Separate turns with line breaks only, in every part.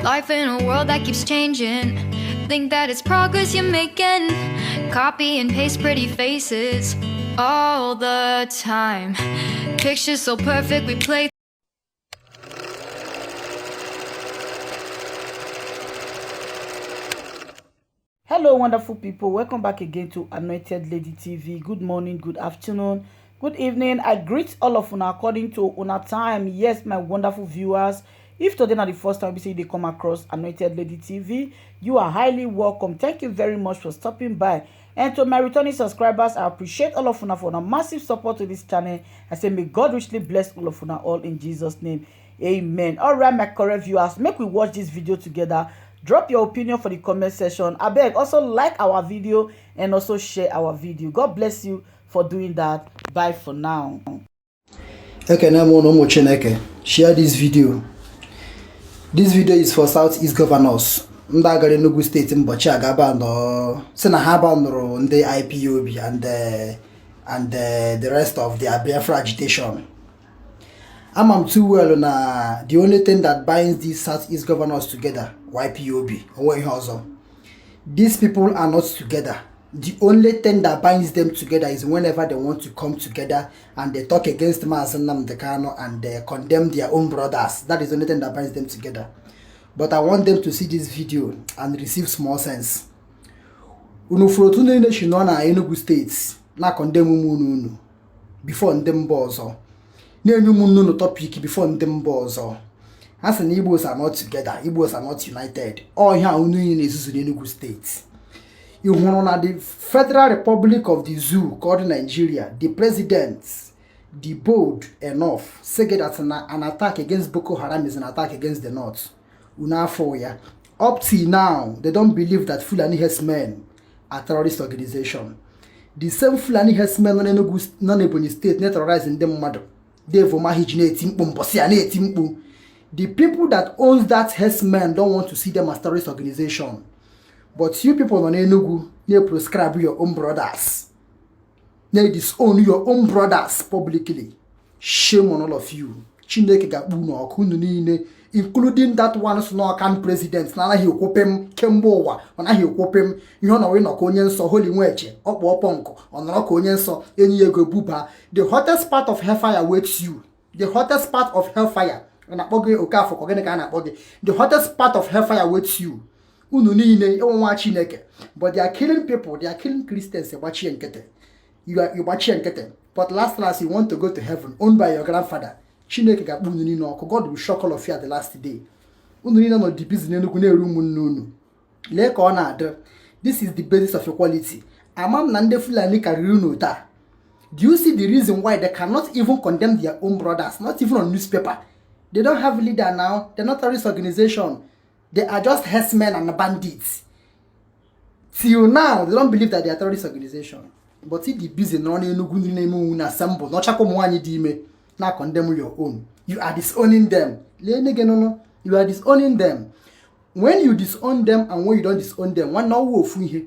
Life in a world that keeps changing. Think that it's progress you're making. Copy and paste pretty faces all the time. Pictures so perfect we play.
Hello wonderful people, welcome back again to Anointed Lady TV. Good morning, good afternoon, good evening. I greet all of you according to una time. Yes, my wonderful viewers, if today not the first time you see they come across Anointed Lady TV, you are highly welcome. Thank you very much for stopping by. And to my returning subscribers, I appreciate all of you for a massive support to this channel. I say may God richly bless all of you all in Jesus name. Amen. All right, my correct viewers, make we watch this video together. Drop your opinion for the comment section. I beg, also like our video and also share our video. God bless you for doing that. Bye for now.
Share this video. This video is for Southeast governors. Ndagari Enugu State mbochi agaba no sina ha bandoro ndị Ipob and the rest of the Biafran agitation. I'm too well na the only thing that binds these Southeast governors together, YPOB. These people are not together. The only thing that binds them together is whenever they want to come together and they talk against Mazen Namdekano and they condemn their own brothers. That is the only thing that binds them together. But I want them to see this video and receive small sense. Unufrotune nation na Enugu States na condemn unu before ndem bozo. No topic before them balls or as an Igbos are not together, Igbos are not united. All here in Enugu State. You want the Federal Republic of the Zoo called Nigeria, the president, the bold enough, say that an attack against Boko Haram is an attack against the North. Up till now, they don't believe that Fulani herdsmen are terrorist organization. The same Fulani herdsmen non-Ebonyi State terrorizing them mother. The people that owns that herdsmen don't want to see them as terrorist organization. But you people on Enugu, they prescribe your own brothers. They disown your own brothers publicly. Shame on all of you. Including that one Snokan president. Nana he wopem Kembowa. Ona he wopem. You know we no konyen so holy weche. Opo ponko. Ona konyen so any ego buba. The hottest part of hellfire awaits you. The hottest part of hellfire. The hottest part of hellfire awaits you. But they are killing people. They are killing Christians. You are but last you want to go to heaven owned by your grandfather. God will shock all of you at the last day. This is the basis of equality. Do you see the reason why they cannot even condemn their own brothers? Not even on newspaper. They don't have a leader now. They're not a terrorist organization. They are just herdsmen and bandits. Till now, they don't believe that they are a terrorist organization. But if the busy assemble, not now condemn your own. You are disowning them. You are disowning them. When you disown them and when you don't disown them, one now wolf here.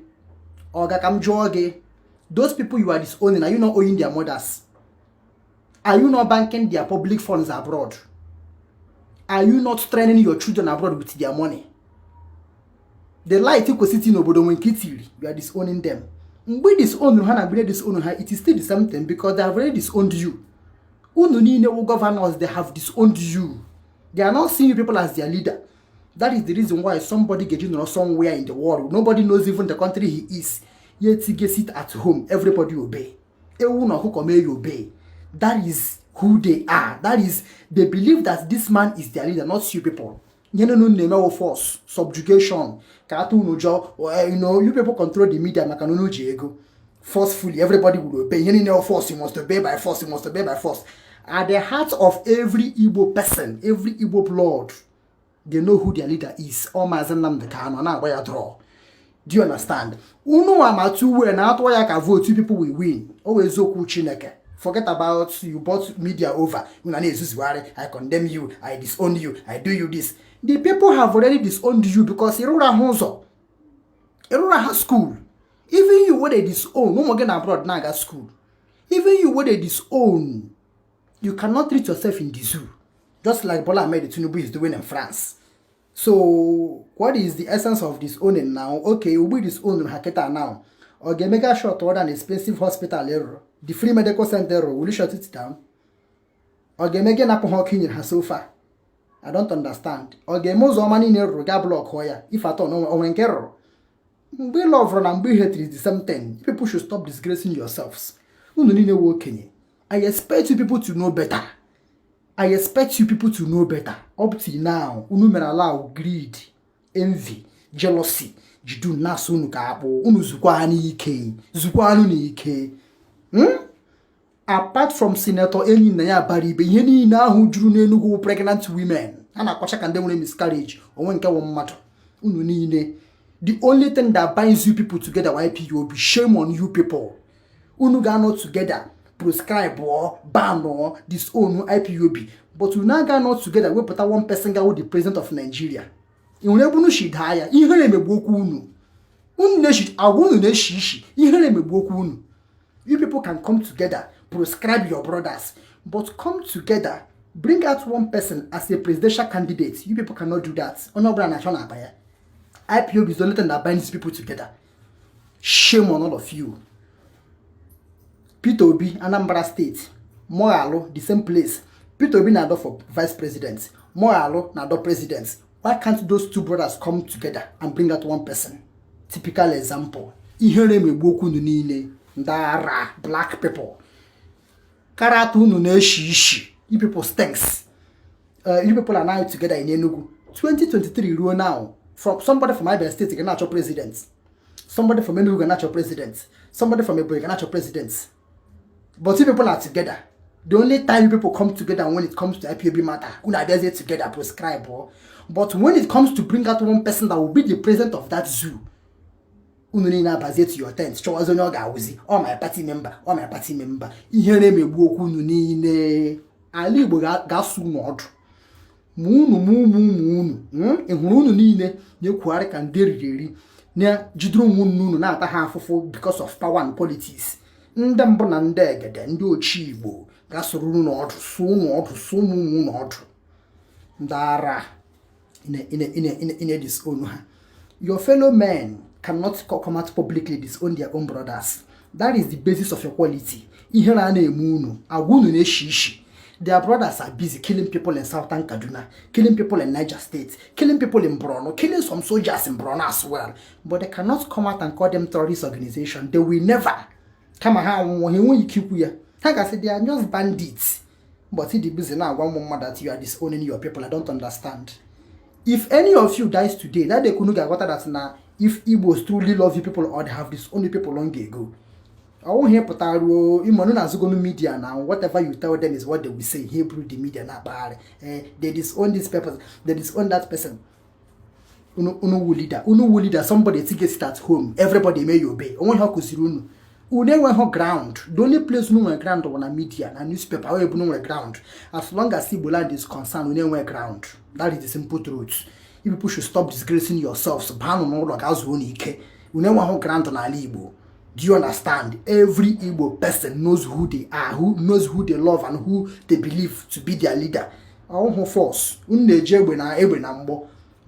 Those people you are disowning, are you not owing their mothers? Are you not banking their public funds abroad? Are you not training your children abroad with their money? The light you sit in Obodo when kitty, you are disowning them. We disown her, it is still the same thing because they have already disowned you. Governors, they have disowned you. They are not seeing you people as their leader. That is the reason why somebody gets somewhere in the world. Nobody knows even the country he is. Yet he gets it at home. Everybody obey. Obey. That is who they are. That is, they believe that this man is their leader, not you people. Force, subjugation, you people control the media, forcefully, everybody will obey. Force, you must obey by force, you must obey by force. At the heart of every Igbo person, every Igbo blood, they know who their leader is. All Mazen Namdekano, now where you draw. Do you understand? Uno amatu we na atwa ya ka vote, two people will win. Always zoku chineke. Forget about you bought media over. I condemn you, I disown you, I do you this. The people have already disowned you because Irura Honzo. Irura has school. Even you where they disown, no more getting abroad now got school. Even you where they disown, you cannot treat yourself in the zoo. Just like Bola Ahmed Tinubu is doing in France. So what is the essence of disowning now? Okay, we disown Haketa now. Or get mega short order an expensive hospital error. The free medical center will you shut it down? Or get mega napo hawking in her sofa. I don't understand. Or get most money in a roga block hoya. If at all no one care. We love run and we hate is the same thing. People should stop disgracing yourselves. I expect you people to know better. I expect you people to know better. Up till now, unu may allow greed, envy, jealousy. Jidu naso unu kaabo, unu zukwa ni ike. Apart from Senator Enyi na ya baribe, yeni na hu juru n'Enugu pregnant women. Ana kwacha kande wune miscarriage, onwe nke wo mmato. Unu niile. The only thing that binds you people together, IPOB, shame on you people. Unu ga not together. Prescribe or ban or disown IPOB, but we now not together. We put one person with the president of Nigeria. You never know she die. You hear me boku unu. You people can come together, prescribe your brothers, but come together, bring out one person as a presidential candidate. You people cannot do that. IPOB is the only thing that binds people together. Shame on all of you. Peter Obi, Anambra State, Moalo, the same place. Peter Obi na for vice president, Moalo na president. Why can't those two brothers come together and bring out one person? Typical example. Ihere me boku nunine, ndara, black people. Karatu nune shishi. You people stinks. You people are now together in Enugu. 2023 rule now. From somebody from Ipob State can natural president. Somebody from Enugu can natural president. Somebody from Ipob can natural president. But if people are together, the only time people come together when it comes to IPOB matter, una dey together prescribe. But when it comes to bring out one person that will be the president of that zoo, unu ni na base to your tent. Chowazo no ga wuzi. All my party member. Ihere me bu okwu unu ni ne. Ali Igbo ga su n'ọdụ. Munu. Ehuru unu ni ne na-ekwughari ka ndị ririri na jiduru unu na-ata ha afụfụ because of power and politics. Ndị mbụ na ndị egede ndị ochie Igbo ga-asụrụ unu n'ọdụ, sụ unu n'ọdụ. Ndị ara in disown ha. Your fellow men cannot come out publicly disown their own brothers. That is the basis of your quality. Ihe na eme unu, agwa unu na-eshi. Their brothers are busy killing people in Southern Kaduna, killing people in Niger State, killing people in Borno, killing some soldiers in Borno as well. But they cannot come out and call them terrorist organization. They will never. Come on, they are just bandits. But see the busy now one more that you are disowning your people. I don't understand. If any of you dies today, that they couldn't get water that now. If Igbos truly love you people or they have disowned people long ago. I won't hear Potaro, Imonuna media now. Whatever you tell them is what they will say. Hebrew the media now, they disown this person, they disown that person. Unu leader, somebody take it at home. Everybody may obey. Only how kusirunu. Une went ground. The only place no ground on a media and newspaper or no ground. As long as Igbo is concerned, une went ground. That is the simple truth. You people should stop disgracing yourselves. Ban on all as unike. Une went ground on a Igbo. Do you understand? Every Igbo person knows who they are, who knows who they love and who they believe to be their leader. Our own force. Mazen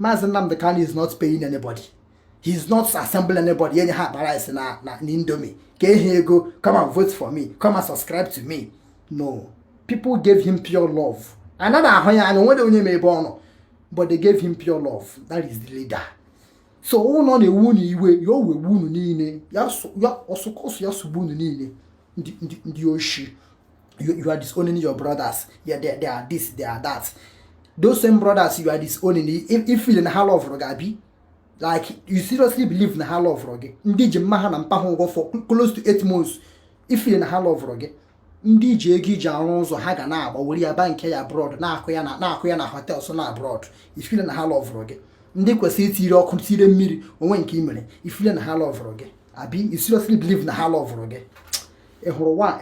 Namdekani is not paying anybody. He's not assembling anybody. Any habarais na Indomie. Here go, come and vote for me. Come and subscribe to me. No. People gave him pure love. But they gave him pure love. That is the leader. So on a wound iwe, yo we wound nine, also cause yasubun nine, the oshi. You are disowning your brothers. Yeah, they are this, they are that. Those same brothers you are disowning, if you in the hall of Rogabi, like you seriously believe in the hall of Roge, Ndiji Mahan and Pahongo for close to 8 months. If you in the hall of Roge, Ndiji Gija Alonso Hagana, or will you bank abroad, na Koyana hotel, so now abroad. If you in the hall of Roge. Ndekwa siti ro consider mmiri onwe nke imere if you na ha love roge abi you seriously believe na ha love roge e horo wa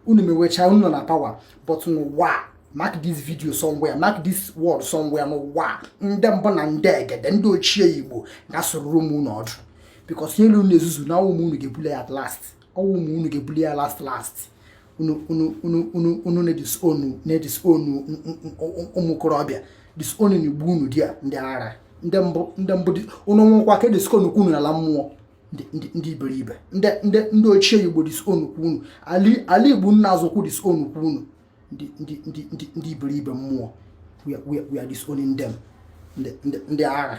unu mewecha unu na power but no wa mark this video somewhere, mark this word somewhere, no wa ndembo na ndege ndị ochie Igbo gasoro mu n'ọdụ because yelu nezuzu na wo mu unu gebule at last owo mu unu gebule at last unu ne disown umukorobia disowning igbo unu dia ndị ara ndị mbụ unu nwụkwa ka disown unu n'ala mmụọ ndị iberibe ndị ochie igbo disown unu ali igbo nna azụkwu disown unu ndị iberibe mmụọ we are disowning them ndị ara